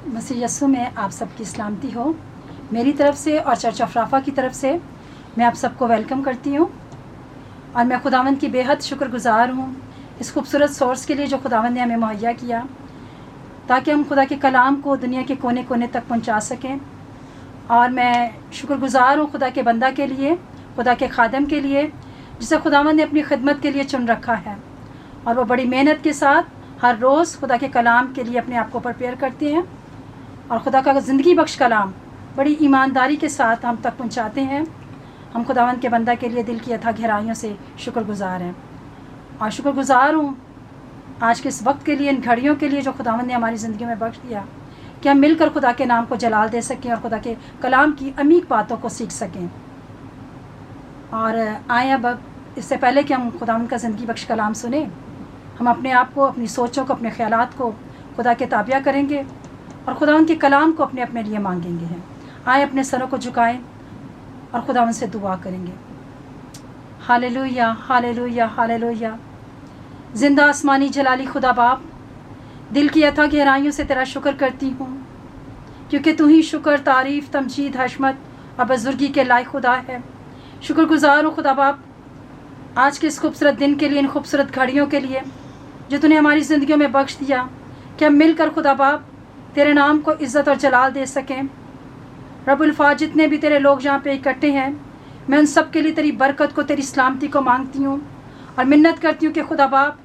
मसीह यस्सु में आप सबकी सलामती हो। मेरी तरफ से और चर्च ऑफ राफा की तरफ से मैं आप सबको वेलकम करती हूँ और मैं खुदावंद की बेहद शुक्रगुजार हूँ इस खूबसूरत सोर्स के लिए जो खुदावंद ने हमें मुहैया किया ताकि हम खुदा के कलाम को दुनिया के कोने कोने तक पहुँचा सकें। और मैं शुक्रगुजार हूँ खुदा के बंदा के लिए, खुदा के खादम के लिए, जिसे खुदावंद ने अपनी खिदमत के लिए चुन रखा है और वो बड़ी मेहनत के साथ हर रोज़ खुदा के कलाम के लिए अपने आप को प्रिपेयर करते हैं और खुदा का ज़िंदगी बख्श कलाम बड़ी ईमानदारी के साथ हम तक पहुंचाते हैं। हम खुदावंद के बंदा के लिए दिल की अथाह गहराइयों से शुक्रगुजार हैं और शुक्रगुजार हूँ आज के इस वक्त के लिए, इन घड़ियों के लिए जो खुदावंद ने हमारी ज़िंदगी में बख्श दिया कि हम मिलकर खुदा के नाम को जलाल दे सकें और खुदा के कलाम की अमीक बातों को सीख सकें। और आए अब इससे पहले कि हम खुदावंद का ज़िंदगी बख्श कलाम सुने, हम अपने आप को, अपनी सोचों को, अपने ख्यालात को खुदा के ताबिया करेंगे और खुदावंद के कलाम को अपने अपने लिए मांगेंगे हैं। आए अपने सरों को झुकाएं और खुदावंद से दुआ करेंगे। Hallelujah, hallelujah, hallelujah. जिंदा आसमानी जलाली खुदा बाप, दिल की अथाह गहराइयों से तेरा शुक्र करती हूँ क्योंकि तू ही शुक्र, तारीफ़, तमजीद, हशमत और बुजुर्गी के लायक खुदा है। शुक्रगुजार हूँ खुदा बाप आज के इस खूबसूरत दिन के लिए, इन खूबसूरत घड़ियों के लिए जो तूने हमारी ज़िंदगियों में बख्श दिया कि हम मिलकर खुदा बाप तेरे नाम को इज़्ज़त और जलाल दे सकें। रब्बुल फ़ाज़, जितने भी तेरे लोग यहाँ पे इकट्ठे हैं, मैं उन सब के लिए तेरी बरकत को, तेरी सलामती को मांगती हूँ और मिन्नत करती हूँ कि खुदा बाप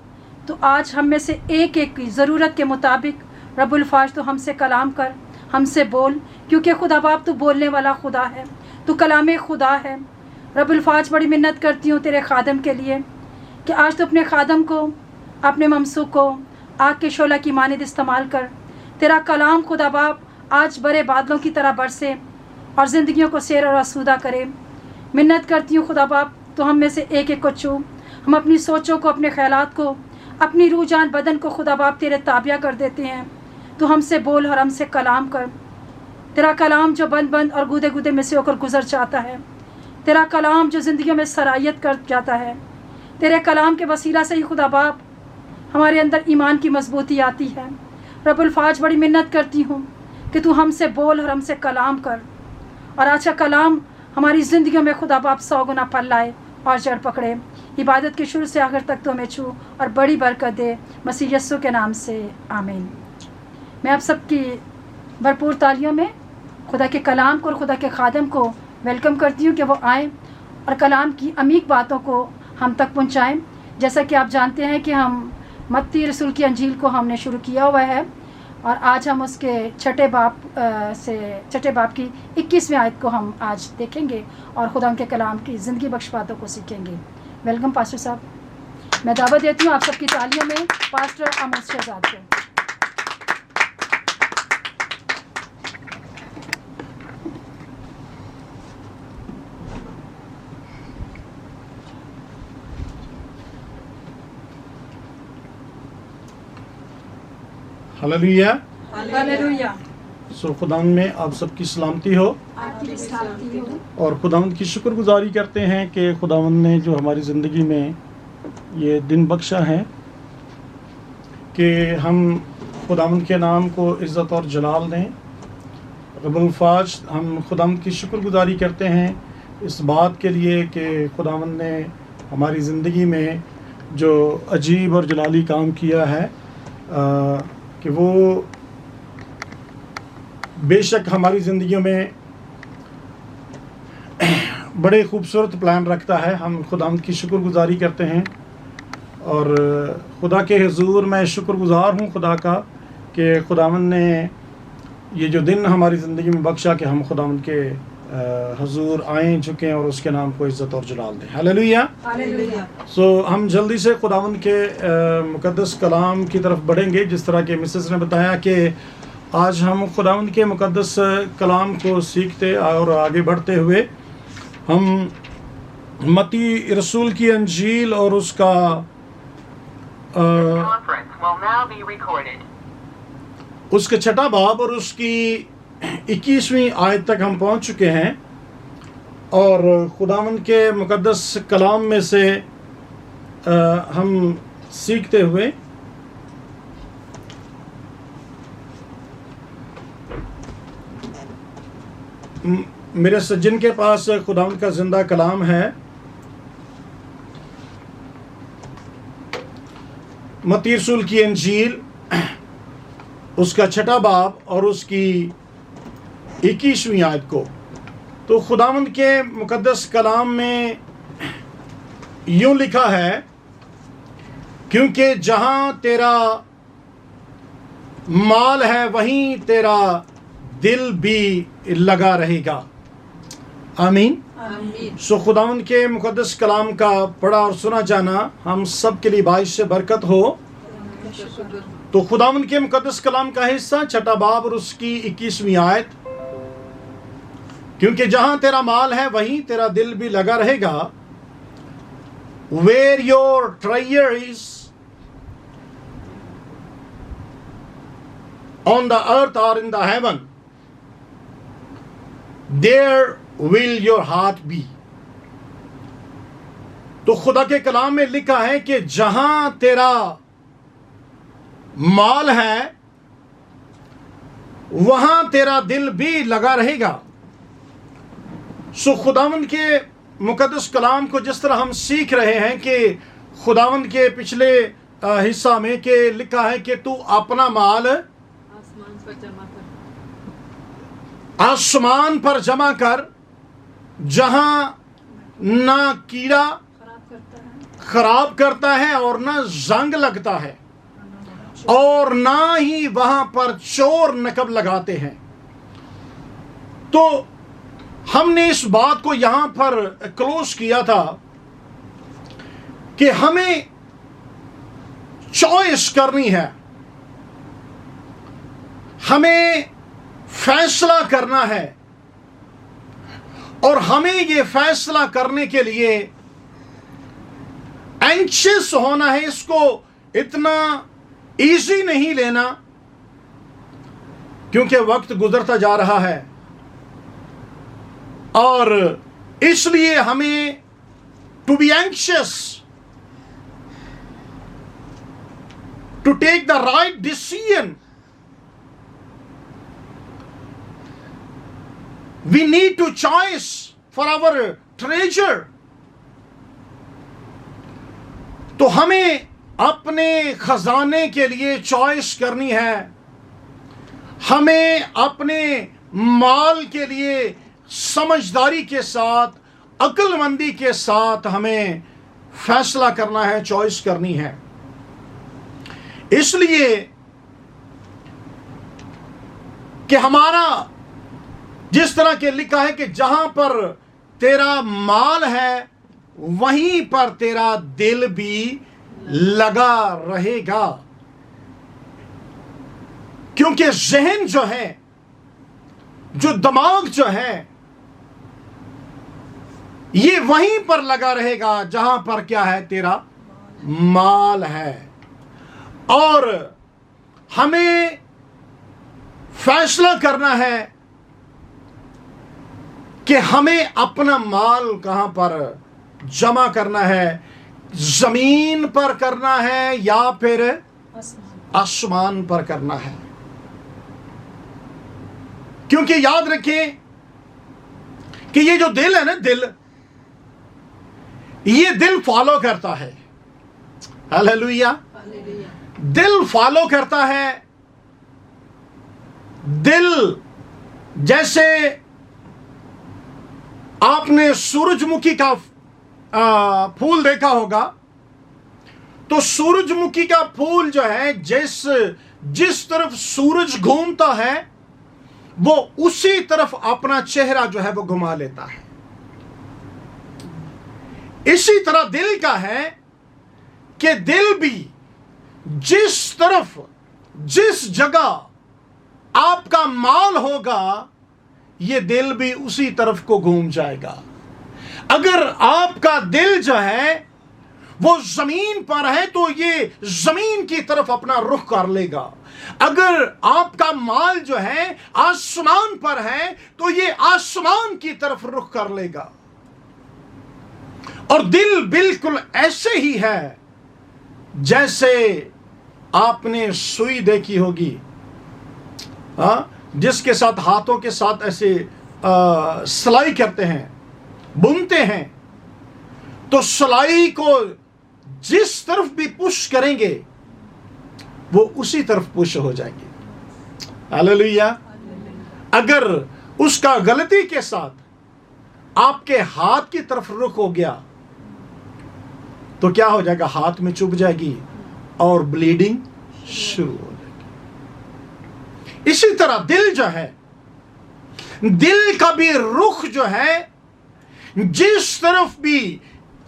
तो आज हम में से एक एक की ज़रूरत के मुताबिक रब्बुल फ़ाज़ तो हमसे कलाम कर, हमसे बोल, क्योंकि खुदा बाप तू बोलने वाला खुदा है, तू कलाम खुदा है। रब्बुल फ़ाज़ बड़ी मिन्नत करती हूँ तेरे खादम के लिए कि आज तो अपने खादम को, अपने ममसूक को आग के शोला की मानिद इस्तेमाल कर। तेरा कलाम खुदा बाप आज बड़े बादलों की तरह बरसे और ज़िंदगियों को सैर और आसूदा करे। मिन्नत करती हूँ खुदा बाप तो हम में से एक एक को छू, हम अपनी सोचों को, अपने ख्यालात को, अपनी रूह जान बदन को खुदा बाप तेरे ताबिया कर देते हैं। तो हमसे बोल और हमसे कलाम कर। तेरा कलाम जो बंद बंद और गूदे गूदे में से होकर गुजर जाता है, तेरा कलाम जो ज़िंदगियों में सरायत कर जाता है, तेरे कलाम के वसीला से ही खुदा बाप हमारे अंदर ईमान की मजबूती आती है। रब्बुल फ़ाज़ बड़ी मिन्नत करती हूँ कि तू हमसे बोल और हमसे कलाम कर और आज का कलाम हमारी ज़िंदगियों में खुदा बाप 100 गुना फल लाए और जड़ पकड़े। इबादत के शुरू से आखिर तक तो हमें छू और बड़ी बरकत दे, मसीह यस्सु के नाम से आमीन। मैं आप सबकी भरपूर तालियों में खुदा के कलाम को और खुदा के खादम को वेलकम करती हूँ कि वो आएँ और कलाम की अमीक बातों को हम तक पहुँचाएँ। जैसा कि आप जानते हैं कि हम मत्ती रसूल की अंजील को हमने शुरू किया हुआ है और आज हम उसके छठे बाप की 21वें आयत को हम आज देखेंगे और खुदा के कलाम की ज़िंदगी बख्श बातों को सीखेंगे। वेलकम पास्टर साहब। मैं दावत देती हूँ आप सबकी तालियों में पास्टर आमोस शहजाद को। Hallelujah, hallelujah. सो खुदावंद में आप सबकी सलामती हो और खुदावंद की शुक्रगुजारी करते हैं कि खुदावंद ने जो हमारी ज़िंदगी में ये दिन बख्शा है कि हम खुदावंद के नाम को इज़्ज़त और जलाल दें। रब्बुल फ़ाज़, हम खुदावंद की शुक्रगुजारी करते हैं इस बात के लिए कि खुदावंद ने हमारी ज़िंदगी में जो अजीब और जलाली काम किया है कि वो बेशक हमारी ज़िंदगियों में बड़े खूबसूरत प्लान रखता है। हम खुदावंद की शुक्रगुजारी करते हैं और खुदा के हुजूर मैं शुक्रगुजार हूँ खुदा का कि खुदावंद ने ये जो दिन हमारी ज़िंदगी में बख्शा कि हम खुदावंद के हुजूर आएँ, झुकें और उसके नाम को इज़्ज़त और जलाल दें। Hallelujah, hallelujah. सो हम जल्दी से खुदावंद के मुकद्दस कलाम की तरफ बढ़ेंगे। जिस तरह के मिसेस ने बताया कि आज हम खुदावंद के मुकद्दस कलाम को सीखते और आगे बढ़ते हुए हम मत्ती रसूल की अंजील और उसका उसके छठा बाब और उसकी 21वीं आयत तक हम पहुंच चुके हैं और खुदावंद के मुकद्दस कलाम में से हम सीखते हुए मेरे सज्जन के पास खुदावंद का जिंदा कलाम है। मत्ती रसूल की इंजील उसका 6 बाब और उसकी 21वीं आयत को। तो खुदावंद के मुकद्दस कलाम में यूं लिखा है, क्योंकि जहां तेरा माल है वहीं तेरा दिल भी लगा रहेगा। आमीन। सो खुदावंद के मुकद्दस कलाम का पढ़ा और सुना जाना हम सब के लिए बाइस से बरकत हो। तो खुदावंद के मुकद्दस कलाम का हिस्सा 6 बाब और उसकी 21वीं आयत, क्योंकि जहां तेरा माल है वहीं तेरा दिल भी लगा रहेगा। Where your treasure is on the earth or in the heaven, there will your heart be। तो खुदा के कलाम में लिखा है कि जहां तेरा माल है वहां तेरा दिल भी लगा रहेगा। सो खुदावंद के मुकद्दस कलाम को जिस तरह हम सीख रहे हैं कि खुदावंद के पिछले हिस्सा में के लिखा है कि तू अपना माल आसमान पर जमा कर, जहां ना कीड़ा खराब करता है और ना जंग लगता है और ना ही वहां पर चोर नकब लगाते हैं। तो हमने इस बात को यहां पर क्लोज किया था कि हमें चॉइस करनी है, हमें फैसला करना है और हमें यह फैसला करने के लिए एंशियस होना है। इसको इतना इजी नहीं लेना, क्योंकि वक्त गुजरता जा रहा है और इसलिए हमें to be anxious to take the right decision. We need to choice for our treasure. तो हमें अपने खजाने के लिए चॉइस करनी है, हमें अपने माल के लिए समझदारी के साथ, अक्लमंदी के साथ हमें फैसला करना है, चॉइस करनी है। इसलिए कि हमारा जिस तरह के लिखा है कि जहां पर तेरा माल है वहीं पर तेरा दिल भी लगा रहेगा, क्योंकि जहन जो है, जो दिमाग जो है, ये वहीं पर लगा रहेगा जहां पर क्या है, तेरा माल है। और हमें फैसला करना है कि हमें अपना माल कहां पर जमा करना है, जमीन पर करना है या फिर आसमान पर करना है। क्योंकि याद रखें कि ये जो दिल है ना, ये दिल फॉलो करता है। हालेलुया। दिल फॉलो करता है। दिल, जैसे आपने सूरजमुखी का फूल देखा होगा, तो सूरजमुखी का फूल जो है, जिस तरफ सूरज घूमता है वो उसी तरफ अपना चेहरा जो है वो घुमा लेता है। इसी तरह दिल का है कि दिल भी जिस तरफ, जिस जगह आपका माल होगा, ये दिल भी उसी तरफ को घूम जाएगा। अगर आपका दिल जो है वो जमीन पर है तो ये जमीन की तरफ अपना रुख कर लेगा। अगर आपका माल जो है आसमान पर है तो ये आसमान की तरफ रुख कर लेगा। और दिल बिल्कुल ऐसे ही है जैसे आपने सुई देखी होगी, जिसके साथ हाथों के साथ ऐसे सिलाई करते हैं, बुनते हैं, तो सिलाई को जिस तरफ भी पुश करेंगे वो उसी तरफ पुश हो जाएंगे। हालेलुया। अगर उसका गलती के साथ आपके हाथ की तरफ रुख हो गया तो क्या हो जाएगा? हाथ में चुभ जाएगी और ब्लीडिंग शुरू हो जाएगी। इसी तरह दिल जो है, दिल का भी रुख जो है, जिस तरफ भी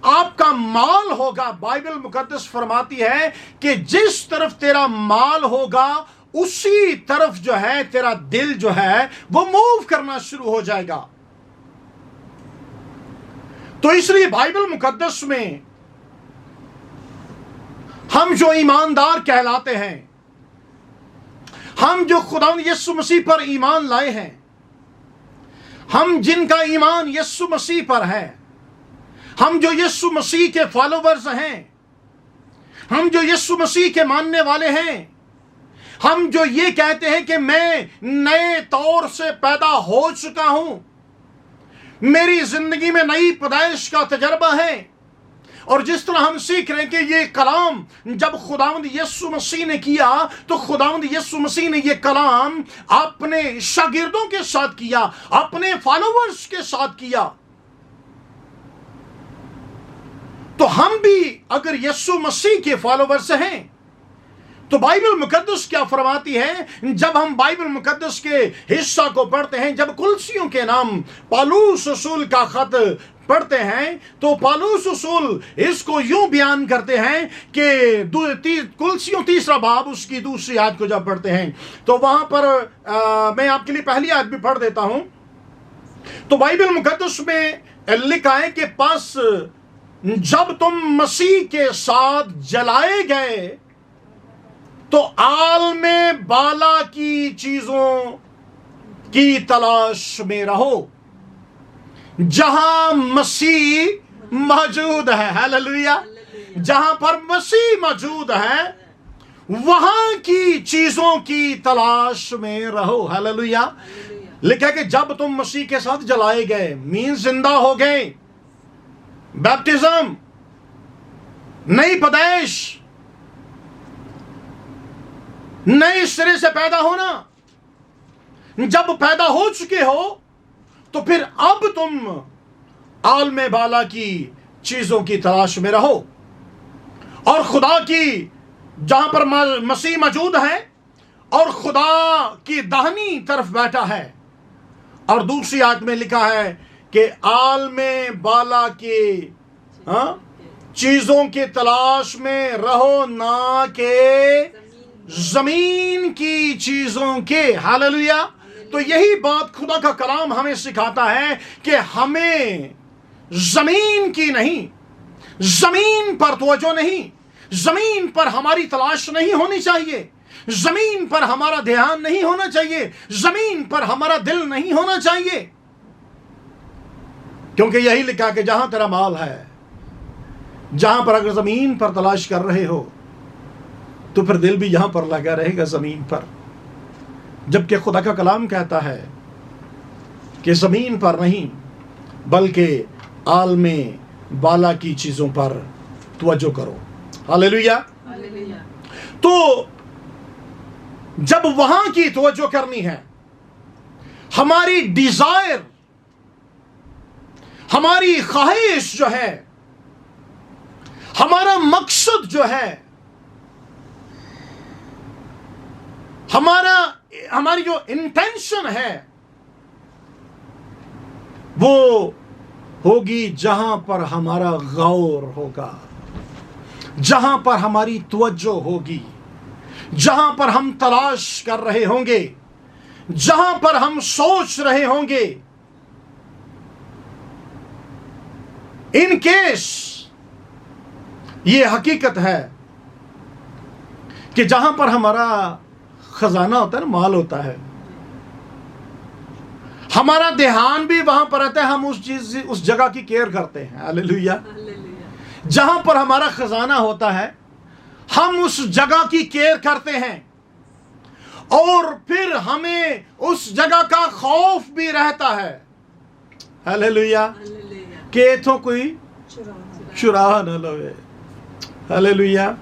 आपका माल होगा, बाइबल मुकद्दस फरमाती है कि जिस तरफ तेरा माल होगा उसी तरफ जो है तेरा दिल जो है वो मूव करना शुरू हो जाएगा। तो इसलिए बाइबल मुकद्दस में हम जो ईमानदार कहलाते हैं, हम जो खुदावंद यीशु मसीह पर ईमान लाए हैं, हम जिनका ईमान यीशु मसीह पर है, हम जो यीशु मसीह के फॉलोवर्स हैं, हम जो यीशु मसीह के मानने वाले हैं, हम जो ये कहते हैं कि मैं नए तौर से पैदा हो चुका हूं, मेरी जिंदगी में नई पैदाइश का तजर्बा है, और जिस तरह हम सीख रहे हैं कि ये कलाम जब खुदावंद यीशु मसीह ने किया तो खुदावंद यीशु मसीह ने ये कलाम अपने शागिर्दों के साथ किया, अपने फॉलोवर्स के साथ किया। तो हम भी अगर यीशु मसीह के फॉलोवर्स हैं तो बाइबल मुकद्दस क्या फरमाती है? जब हम बाइबल मुकद्दस के हिस्सा को पढ़ते हैं, जब कुलसियों के नाम पौलुस रसूल का खत पढ़ते हैं, तो पौलुस रसूल इसको यूं बयान करते हैं कि कुलसियों 3 बाब उसकी 2 आयत को जब पढ़ते हैं तो वहां पर मैं आपके लिए पहली आयत भी पढ़ देता हूं। तो बाइबल मुकद्दस में लिखा है कि पास जब तुम मसीह के साथ जलाए गए तो आलमे बाला की चीजों की तलाश में रहो जहां मसीह मौजूद है। हालेलुया। जहां पर मसीह मौजूद है वहां की चीजों की तलाश में रहो। हालेलुया। लिखा कि जब तुम मसीह के साथ जलाए गए, मीन जिंदा हो गए, बैप्टिज्म, नई पैदाइश, नए सिरे से पैदा होना, जब पैदा हो चुके हो तो फिर अब तुम आलमे बाला की चीजों की तलाश में रहो और खुदा की, जहां पर मसीह मौजूद है और खुदा की दाहिनी तरफ बैठा है। और दूसरी आयत में लिखा है कि आलमे बाला की चीजों की तलाश में रहो, ना के जमीन की चीजों के। हालेलुया। तो यही बात खुदा का कलाम हमें सिखाता है कि हमें जमीन की नहीं, जमीन पर तवज्जो नहीं, जमीन पर हमारी तलाश नहीं होनी चाहिए, जमीन पर हमारा ध्यान नहीं होना चाहिए, जमीन पर हमारा दिल नहीं होना चाहिए, क्योंकि यही लिखा कि जहां तेरा माल है, जहां पर अगर जमीन पर तलाश कर रहे हो तो फिर दिल भी यहां पर लगा रहेगा जमीन पर। जबकि खुदा का कलाम कहता है कि जमीन पर नहीं बल्कि आलमे बाला की चीजों पर तवज्जो करो। हालेलुया। तो जब वहां की तवज्जो करनी है, हमारी डिजायर, हमारी ख्वाहिश जो है, हमारा मकसद जो है, हमारी जो इंटेंशन है वो होगी जहां पर हमारा गौर होगा, जहां पर हमारी तवज्जो होगी, जहां पर हम तलाश कर रहे होंगे, जहां पर हम सोच रहे होंगे। इन केस ये हकीकत है कि जहां पर हमारा खजाना होता है ना, माल होता है, हमारा ध्यान भी वहां पर रहता है, हम उस चीज, उस जगह की केयर करते हैं। हालेलुया। जहां पर हमारा खजाना होता है हम उस जगह की केयर करते हैं और फिर हमें उस जगह का खौफ भी रहता है। हालेलुया, के इथों कोई चुरा न लवे। हालेलुया,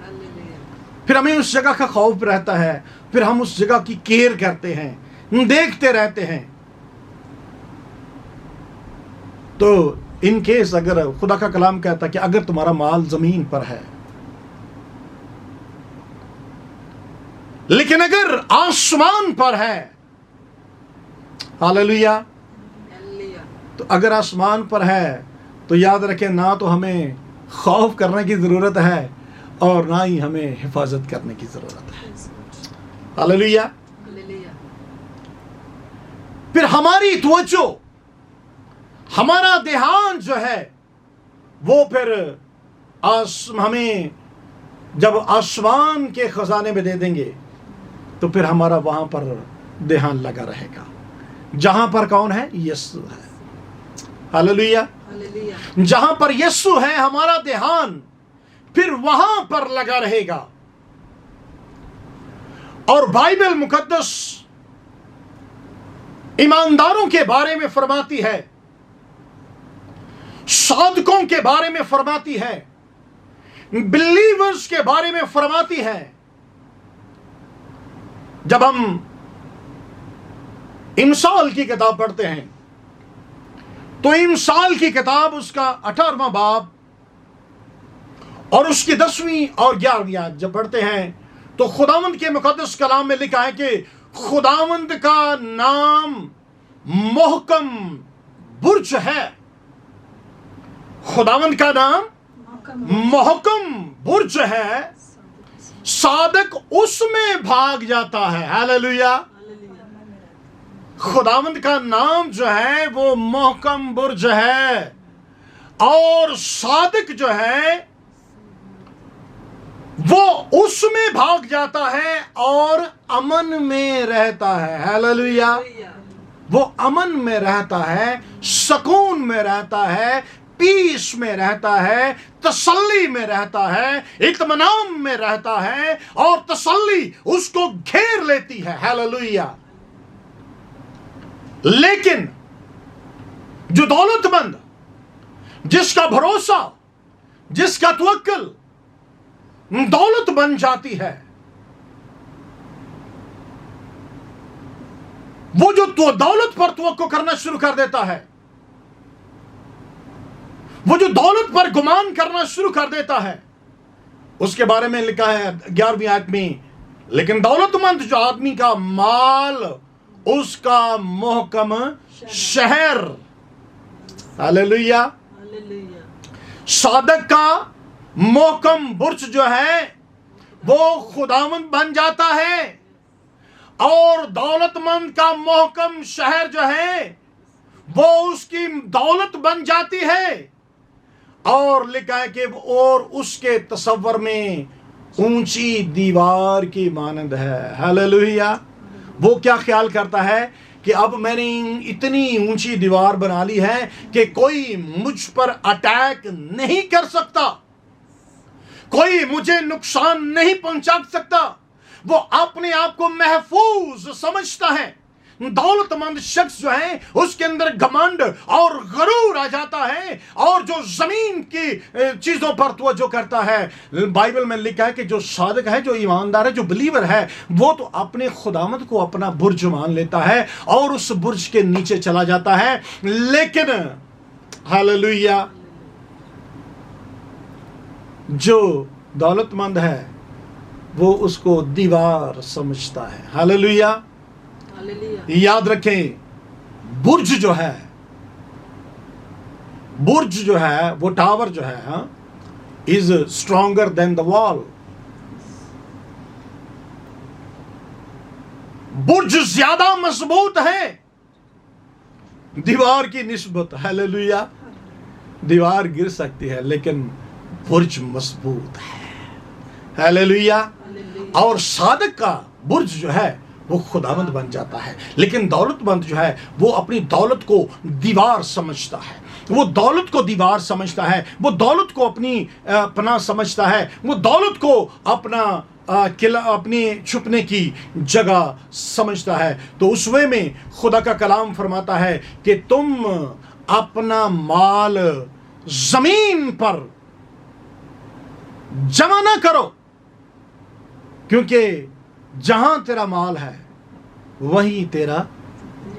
फिर हमें उस जगह का खौफ रहता है, फिर हम उस जगह की केयर करते हैं, देखते रहते हैं। तो इन केस अगर खुदा का कलाम कहता है कि अगर तुम्हारा माल जमीन पर है, लेकिन अगर आसमान पर है, हालेलुया, तो अगर आसमान पर है तो याद रखें, ना तो हमें खौफ करने की जरूरत है और ना ही हमें हिफाजत करने की जरूरत है। हालेलुया। फिर हमारी तवज्जो, हमारा ध्यान जो है वो फिर हमें जब आसमान के खजाने में दे देंगे तो फिर हमारा वहां पर ध्यान लगा रहेगा, जहां पर कौन है? यीशु है। हालेलुया। जहां पर यीशु है हमारा ध्यान फिर वहां पर लगा रहेगा। और बाइबल मुकद्दस ईमानदारों के बारे में फरमाती है, साधकों के बारे में फरमाती है, बिलीवर्स के बारे में फरमाती है। जब हम इमसाल की किताब पढ़ते हैं तो इमसाल की किताब उसका 18वां बाब और उसकी 10वीं और 11वीं आयत जब पढ़ते हैं तो खुदावंद के मुकद्दस कलाम में लिखा है कि खुदावंद का नाम मोहकम बुर्ज है। खुदावंद का नाम मोहकम बुर्ज है, साधक उसमें भाग जाता है। हालेलुया। खुदावंद का नाम जो है वो मोहकम बुर्ज है और साधक जो है वो उसमें भाग जाता है और अमन में रहता है। हालेलुया। वो अमन में रहता है, सुकून में रहता है, पीस में रहता है, तसल्ली में रहता है, इत्मीनान में रहता है और तसल्ली उसको घेर लेती है। हालेलुया। लेकिन जो दौलतमंद, जिसका भरोसा, जिसका तवक्कुल दौलत बन जाती है, वो जो दौलत पर तवक्कुल करना शुरू कर देता है, वो जो दौलत पर गुमान करना शुरू कर देता है, उसके बारे में लिखा है 11वीं आयत में, लेकिन दौलतमंद जो आदमी का माल उसका मोहकम शहर। हालेलुया। साधक का मोहकम बुर्ज जो है वो खुदावंद बन जाता है और दौलतमंद का मोहकम शहर जो है वो उसकी दौलत बन जाती है। और लिखा है कि और उसके तसव्वुर में ऊंची दीवार की मानंद है। हालेलुया। वो क्या ख्याल करता है कि अब मैंने इतनी ऊंची दीवार बना ली है कि कोई मुझ पर अटैक नहीं कर सकता, कोई मुझे नुकसान नहीं पहुंचा सकता। वो अपने आप को महफूज समझता है। दौलतमंद शख्स जो है उसके अंदर घमंड और गरूर आ जाता है और जो जमीन की चीजों पर तवज्जो करता है। बाइबल में लिखा है कि जो साधक है, जो ईमानदार है, जो बिलीवर है, वो तो अपने खुदावंद को अपना बुर्ज मान लेता है और उस बुर्ज के नीचे चला जाता है। लेकिन हालेलुया, जो दौलतमंद है वो उसको दीवार समझता है। हालेलुया। याद रखें, बुर्ज जो है वो टावर जो है is stronger than the wall. बुर्ज ज्यादा मजबूत है दीवार की निस्बत। हालेलुया। दीवार गिर सकती है लेकिन बुर्ज मजबूत है। हालेलुया। और साधक का बुर्ज जो है वो खुदावंद बन जाता है। लेकिन दौलतमंद जो है वो अपनी दौलत को दीवार समझता है, वो दौलत को दीवार समझता है, वो दौलत को अपनी पनाह समझता है, वो दौलत को अपना किला, अपनी छुपने की जगह समझता है। तो उस वे में खुदा का कलाम फरमाता है कि तुम अपना माल जमीन पर जमा ना करो, क्योंकि जहां तेरा माल है वहीं तेरा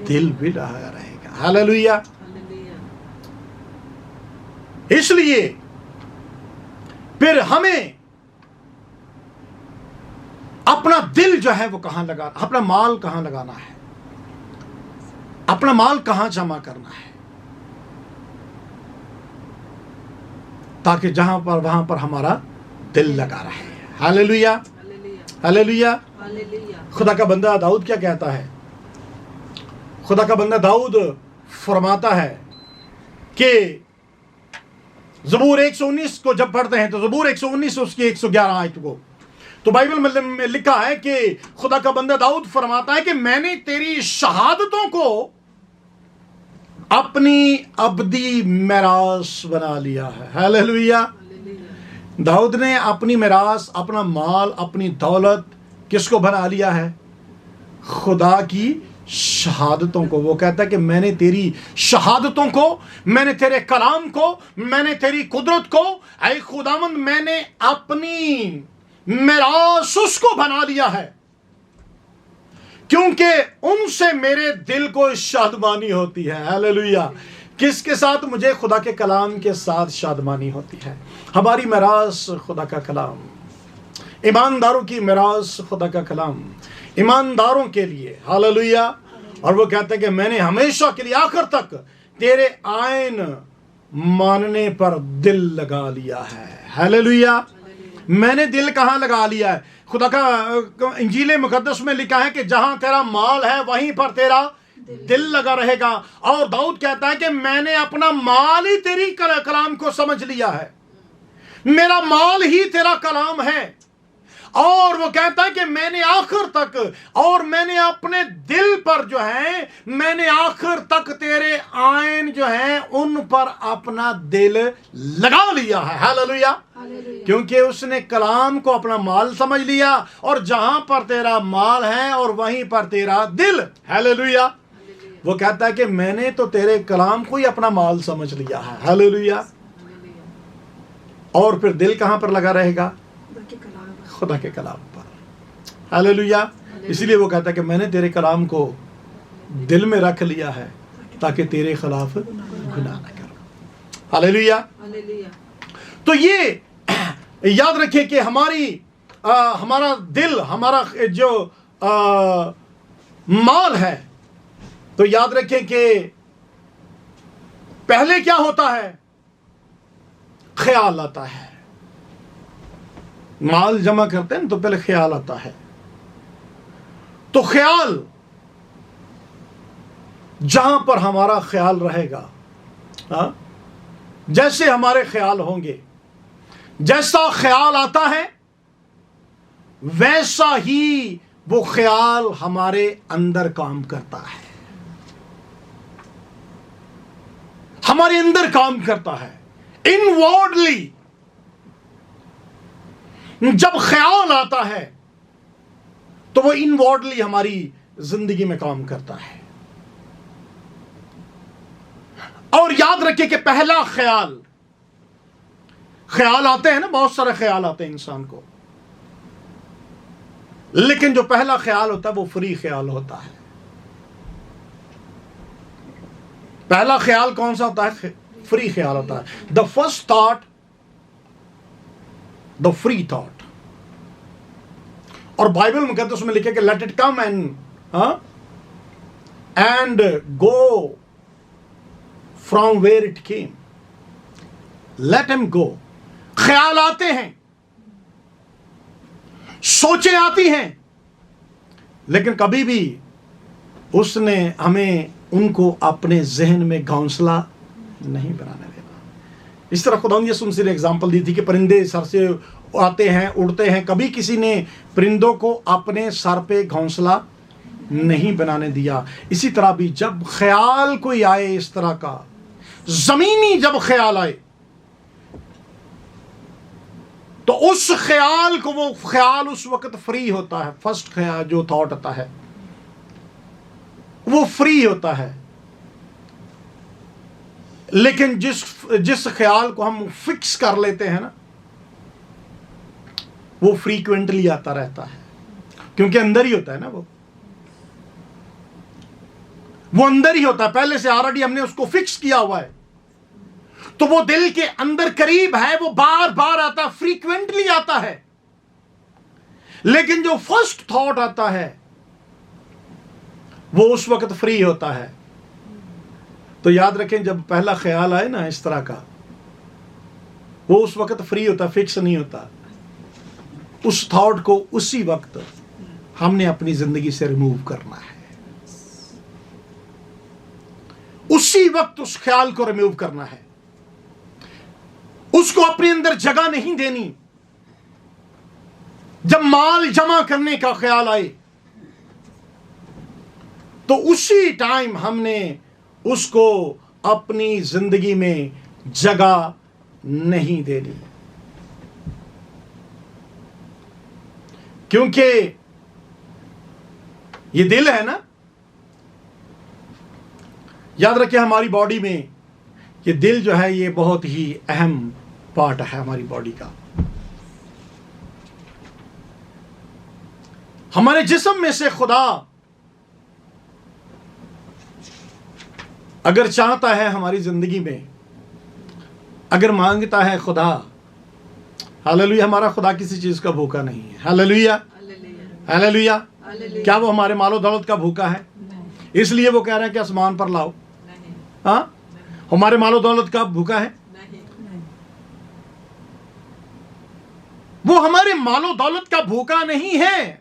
दिल भी लगा रहेगा। हालेलुया। इसलिए फिर हमें अपना दिल जो है वो कहां लगा, अपना माल कहां लगाना है, अपना माल कहां जमा करना है, ताकि जहां पर वहां पर हमारा दिल लगा रहे। Hallelujah, hallelujah. खुदा का बंदा दाऊद क्या कहता है? खुदा का बंदा दाऊद फरमाता है कि ज़बूर 119 को जब पढ़ते हैं तो ज़बूर 119 उसकी 111 आयत को, तो बाइबल में लिखा है कि खुदा का बंदा दाऊद फरमाता है कि मैंने तेरी शहादतों को अपनी अब्दी मिरास बना लिया है। हालेलुया। दाऊद ने अपनी मिरास, अपना माल, अपनी दौलत किसको बना लिया है? खुदा की शहादतों को। वो कहता है कि मैंने तेरी शहादतों को, मैंने तेरे कलाम को, मैंने तेरी कुदरत को, ऐ खुदावंद, मैंने अपनी मिरास उसको बना लिया है, क्योंकि उनसे मेरे दिल को शादमानी होती है। हालेलुया। किसके साथ? मुझे खुदा के कलाम के साथ शादमानी होती है। हमारी मिरास खुदा का कलाम, ईमानदारों की मिरास खुदा का कलाम, ईमानदारों के लिए। हालेलुया। और वो कहता है कि मैंने हमेशा के लिए आखिर तक तेरे आयन मानने पर दिल लगा लिया है। हालेलुया। मैंने दिल कहां लगा लिया है? खुदा का इंजील मुकद्दस में लिखा है कि जहां तेरा माल है वहीं पर तेरा दिल लगा रहेगा। और दाऊद कहता है कि मैंने अपना माल ही तेरी कलाम को समझ लिया है, मेरा माल ही तेरा कलाम है। और वो कहता है कि मैंने आखिर तक, और मैंने अपने दिल पर जो है, मैंने आखिर तक तेरे आयन जो है उन पर अपना दिल लगा लिया है। हालेलुया। क्योंकि उसने कलाम को अपना माल समझ लिया, और जहां पर तेरा माल है और वहीं पर तेरा दिल। हालेलुया। वो कहता है कि मैंने तो तेरे कलाम को ही अपना माल समझ लिया है। हालेलुया। और फिर दिल कहां पर लगा रहेगा? खुदा के कलाम पर। हालेलुया। इसलिए वो कहता है कि मैंने तेरे कलाम को दिल में रख लिया है ताकि तेरे खिलाफ गुनाह न करूं। हालेलुया। तो ये याद रखें कि हमारा दिल, हमारा जो माल है, तो याद रखें कि पहले क्या होता है? ख्याल आता है। माल जमा करते हैं तो पहले ख्याल आता है। तो ख्याल, जहां पर हमारा ख्याल रहेगा, जैसे हमारे ख्याल होंगे, जैसा ख्याल आता है वैसा ही वो ख्याल हमारे अंदर काम करता है, हमारे अंदर काम करता है इनवर्डली। जब ख्याल आता है तो वो इनवर्डली हमारी जिंदगी में काम करता है। और याद रखिए कि पहला ख्याल आते हैं ना, बहुत सारे ख्याल आते हैं इंसान को, लेकिन जो पहला ख्याल होता है वो फ्री ख्याल होता है। पहला ख्याल कौन सा होता है? फ्री ख्याल होता है। The first thought, the free thought. और बाइबल मुकद्दस में लिखे कि let it come and go from where it came. Let him go. ख्याल आते हैं, सोचें आती हैं, लेकिन कभी भी उसने हमें उनको अपने जहन में घोंसला नहीं बनाने देना। इस तरह खुदा यीशु मसीह ने एग्जाम्पल दी थी कि परिंदे सर से आते हैं, उड़ते हैं, कभी किसी ने परिंदों को अपने सर पे घोंसला नहीं बनाने दिया। इसी तरह भी जब ख्याल कोई आए, इस तरह का जमीनी जब ख्याल आए, तो उस ख्याल को, वो ख्याल उस वक्त फ्री होता है। फर्स्ट ख्याल जो थॉट आता है वो फ्री होता है, लेकिन जिस ख्याल को हम फिक्स कर लेते हैं ना, वो फ्रीक्वेंटली आता रहता है, क्योंकि अंदर ही होता है ना, वो अंदर ही होता है, पहले से ऑलरेडी हमने उसको फिक्स किया हुआ है। तो वो दिल के अंदर करीब है, वो बार बार आता है, फ्रीक्वेंटली आता है। लेकिन जो फर्स्ट थॉट आता है वो उस वक्त फ्री होता है। तो याद रखें, जब पहला ख्याल आए ना इस तरह का, वो उस वक्त फ्री होता, फिक्स नहीं होता। उस थॉट को उसी वक्त हमने अपनी जिंदगी से रिमूव करना है, उसी वक्त उस ख्याल को रिमूव करना है, उसको अपने अंदर जगह नहीं देनी। जब माल जमा करने का ख्याल आए तो उसी टाइम हमने उसको अपनी जिंदगी में जगह नहीं देनी, क्योंकि ये दिल है ना, याद रखिए हमारी बॉडी में ये दिल जो है ये बहुत ही अहम पार्ट है हमारी बॉडी का। हमारे जिस्म में से खुदा अगर चाहता है हमारी जिंदगी में, अगर मांगता है खुदा, हालेलुया, हमारा खुदा किसी चीज का भूखा नहीं है। Hallelujah, hallelujah. क्या वो हमारे मालो दौलत का भूखा है? इसलिए वो कह रहा है कि आसमान पर लाओ। हाँ, हमारे मालो दौलत का भूखा है? वो हमारे मालो दौलत का भूखा नहीं है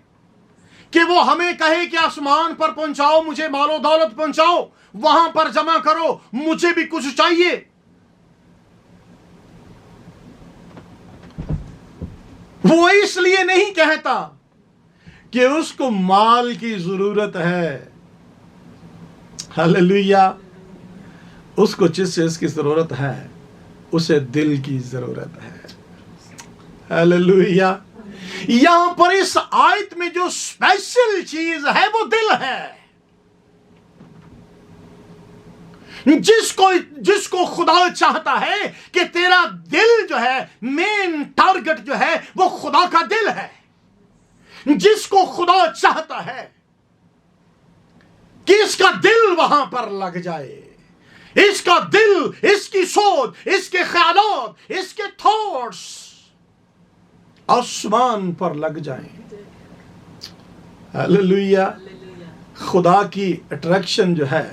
कि वो हमें कहे कि आसमान पर पहुंचाओ, मुझे मालो दौलत पहुंचाओ, वहां पर जमा करो, मुझे भी कुछ चाहिए। वो इसलिए नहीं कहता कि उसको माल की जरूरत है। हालेलुया। उसको जिस चीज की जरूरत है उसे दिल की जरूरत है। हालेलुया। यहां पर इस आयत में जो स्पेशल चीज है वो दिल है, जिसको खुदा चाहता है कि तेरा दिल जो है, मेन टारगेट जो है वो खुदा का दिल है। जिसको खुदा चाहता है कि इसका दिल वहां पर लग जाए, इसका दिल, इसकी सोच, इसके ख्यालात, इसके थॉट्स आसमान पर लग जाएं। हालेलुया। खुदा की अट्रैक्शन जो है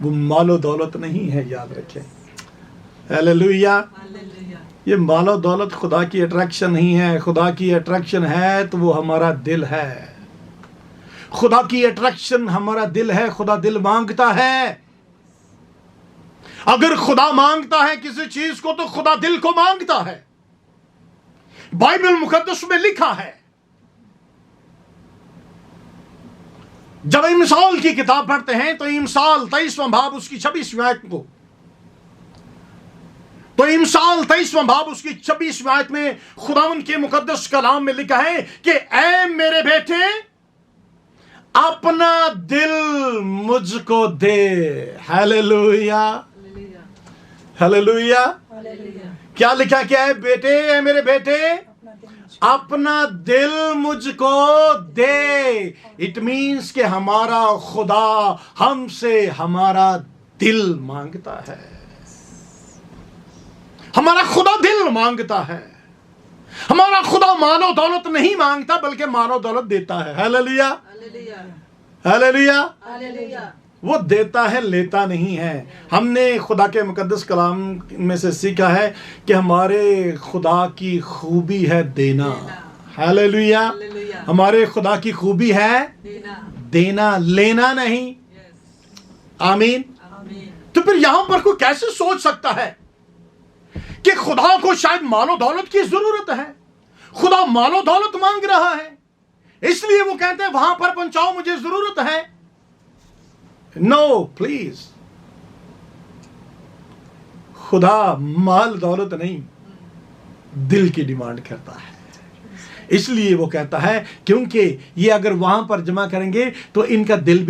वो मालो दौलत नहीं है, याद रखें। हालेलुया। ये मालो दौलत खुदा की अट्रैक्शन नहीं है। खुदा की अट्रैक्शन है तो वो हमारा दिल है। खुदा की अट्रैक्शन हमारा दिल है। खुदा दिल मांगता है। अगर खुदा मांगता है किसी चीज को तो खुदा दिल को मांगता है। बाइबल मुकद्दस में लिखा है, जब इमसाल की किताब पढ़ते हैं तो इमसाल 23वां बाब उसकी 26वीं आयत को, तो इमसाल 23वां बाब उसकी 26वीं आयत में खुदावंद के मुकद्दस कलाम में लिखा है कि ऐ मेरे बेटे अपना दिल मुझको दे। Hallelujah, hallelujah. क्या लिखा क्या है? बेटे, ऐ मेरे बेटे अपना दिल मुझको दे। इट मीन्स कि हमारा खुदा हमसे हमारा दिल मांगता है। हमारा खुदा दिल मांगता है। हमारा खुदा मानो दौलत नहीं मांगता बल्कि मानो दौलत देता है। Hallelujah, hallelujah, hallelujah. वो देता है, लेता नहीं है। हमने खुदा के मुकद्दस कलाम में से सीखा है कि हमारे खुदा की खूबी है देना। हालेलुया। हमारे खुदा की खूबी है देना, लेना नहीं। आमीन। तो फिर यहां पर कोई कैसे सोच सकता है कि खुदा को शायद मालो दौलत की जरूरत है, खुदा मालो दौलत मांग रहा है इसलिए वो कहते हैं वहां पर पहुंचाओ, मुझे जरूरत है। नो प्लीज, खुदा माल दौलत नहीं, दिल की डिमांड करता है। इसलिए वो कहता है क्योंकि ये अगर वहां पर जमा करेंगे तो इनका दिल